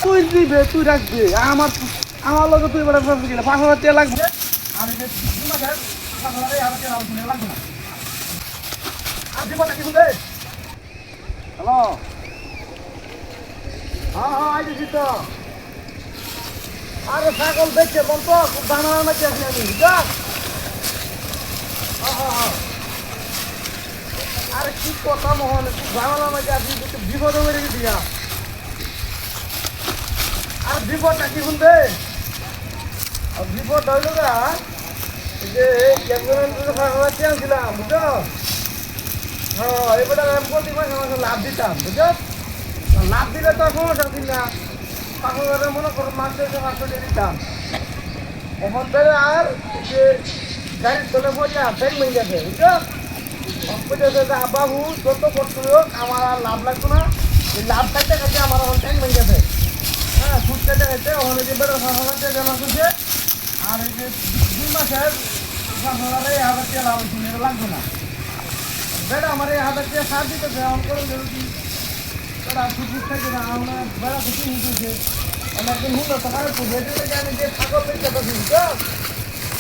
তুই দিবে তুই রাখবি আমার আমার লগে তুই বড় ফেসে গেলে 5,000 টাকা লাগবে আমি যে তোমাকে 5,000 টাকা আমার লাগবে না আর দিবটা কি বলে হ্যালো হ্যাঁ আইছি তো আরে ছাগল দেখছে বলতো খুব দানা নাকি আছি আমি যা আরে কি কথা মোহন খুব ঝামেলা নাকি আছি বিপদে মেরে গেছি আর বিপদটা কি শুনবে বিপদ হইল না যে আনছিলাম বুঝছো হ্যাঁ এবার আমি প্রতি মাসে মাসে লাভ দিতাম বুঝছো লাভ দিলে তো সমস্যা দিন না 5,000 মনে করো মাসে 500 দিতাম এখন ধরে আর যে গাড়ির তোলে পয়সা ফেল হয়ে গেছে বুঝছো বাবু যত কষ্ট হোক আমার আর লাভ লাগতো না এই লাভ খাইতে খাইতে আমার এখন ট্যাঙ্ক হয়ে গেছে হ্যাঁ ফুট খাইতে খাইতে ওখানে যে বেড়ে 5,000 টাকা জমা করছে আর এই যে 2 মাসের 5,000 টাকা লাভ হচ্ছে লাগবে না বেড়া আমার 1,000 টাকা সার দিতেছে এমন করে কি বেড়া ফুট খাইতে না আমরা বেড়া কিছু নিতেছে আমার একদিন হুলো টাকার পুজো এটাকে আমি যে ছাগল পেয়ে পাচ্ছি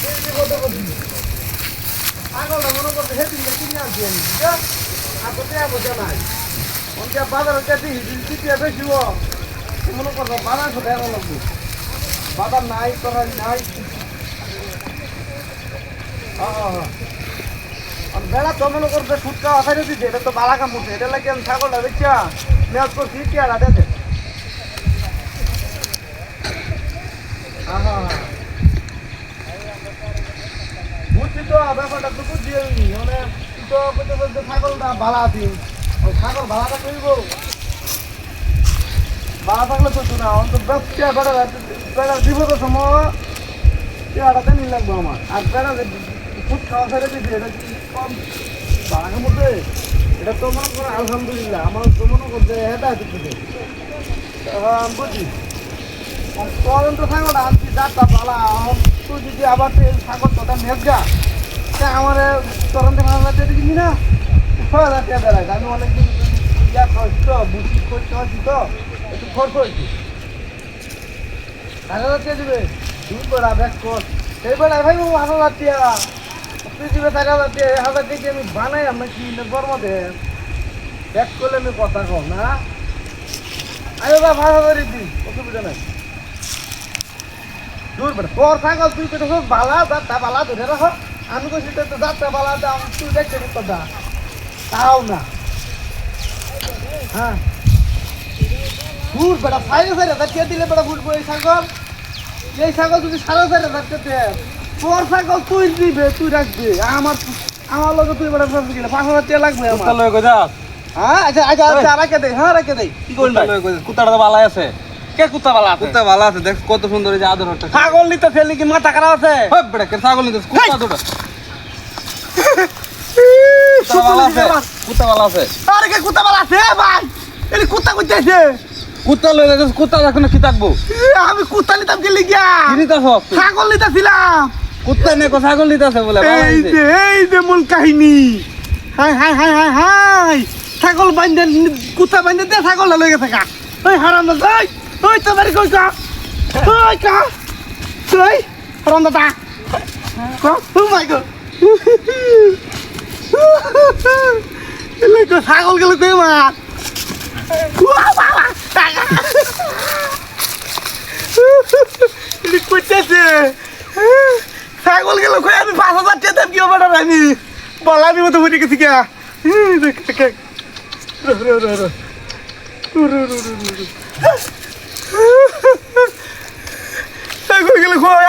এই যে কত করছি ছাগলটা মনে করতে সেদিন কিনে আনছি আমি বুঝছো আর তো দেওয়া বোঝা নাই অনেক বাজারে কেটে চিটিয়া বেশি মনে করবো বাজার সাথে এমন লাগবে বাজার নাই তরকারি নাই বেড়া তো মনে করবে ফুটকা অসাইতে দিচ্ছে এটা তো বালা কাম করছে এটা লাগে আমি ছাগলটা বেচা মেয়াদ করছি টিয়াটা দেখে বুঝছি তো ব্যাপারটা তো বুঝছি আমি মানে তুই তো বলতে বলতে ছাগলটা ভালো আছি ছাগল ভাড়াটা করব ভাড়া থাকলে তো না অন্তত ব্যবসা বেড়ার বিপদের সময় টিয়াটাতে নিয়ে লাগবো আমার আর বেড়া ফুট খাওয়া ছেড়ে দিচ্ছি এটা কি কম ভাড়ার মধ্যে এটা তো মনে করো আলহামদুলিল্লাহ আমার তো মনে করছে এটা দিচ্ছে বুঝছি তখন তো ছাগলটা আনছি ডাক্তার পালা তুই যদি আবার ছাগল তোটা মেঘা আমার তরন্তে 5,000 টাকা কিনি না 6,000 টাকা দেয় আমি অনেকদিন ইয়া খাওয়াচ্ছি তো বুঝি খোঁজ খাওয়াচ্ছি তো একটু খরচ হয়েছি 1,000 টাকা দিবে তুই বেড়া ব্যাগ কর সেই বেড়ায় ভাই 1,000 টাকা তুই দিবে 1,000 টাকা 1,000 টাকা আমি বানাই আমি কি গরম দেয় ব্যাগ করলে আমি কথা কম না আরে বা 5,000 দিই অসুবিধা নাই দূর বেড়া তোর ছাগল তুই পেটে সব বালা যাত্রা বালা ধরে রাখো আমি কইছি তো যাত্রা বালা দাম তুই দেখতে কথা তাও না হ্যাঁ দূর বেড়া 4,500 টাকা দিলে বেড়া ফুটবো এই ছাগল যদি 4,500 টাকা তোর ছাগল তুই দিবে তুই রাখবি আমার লগে তুই বেড়া ফেসে গেলে 5,000 টাকা লাগবে আমার লয়ে কই যাস হ্যাঁ আচ্ছা রাখে দে হ্যাঁ রাখে দে কি করবি লয়ে কই কুত্তাটা তো ভালো আছে কে কুত্তা বালা আছে কুত্তা ভালো আছে দেখ কত সুন্দর এই যে আদর হচ্ছে ছাগল নিতে ফেলি কি মাথা খারাপ আছে হই বেটা কে ছাগল নিতে কুত্তা তো কুত্তা ভালো আছে আরে কে কুত্তা বালা আছে ভাই এই কুত্তা কইতেছে কুত্তা লয়ে যাস কুত্তা এখন কি থাকবো আমি কুত্তা নিতাম কে লিগা কি নিতাছ ছাগল নিতেছিলাম কুত্তা নে কো ছাগল নিতাছে বলে ভালো এই যে মূল কাহিনী high high high high high ছাগল বাইন্দে কুত্তা বাইন্দে দে ছাগলটা লয়ে গেছে কা ওই হারাম না যাই ওই তো বাড়ি কই কা ওই কা তুই হারাম দাদা কো ও মাই গড এলে তো ছাগল গেল কই মা বাবা টাকা এলি কইতেছে ছাগল গেল কই আমি 5,000 টাকা দেব কি ওটা আমি বলাবি মতো হয়ে গেছি কে দেখ ছাগল গেল কই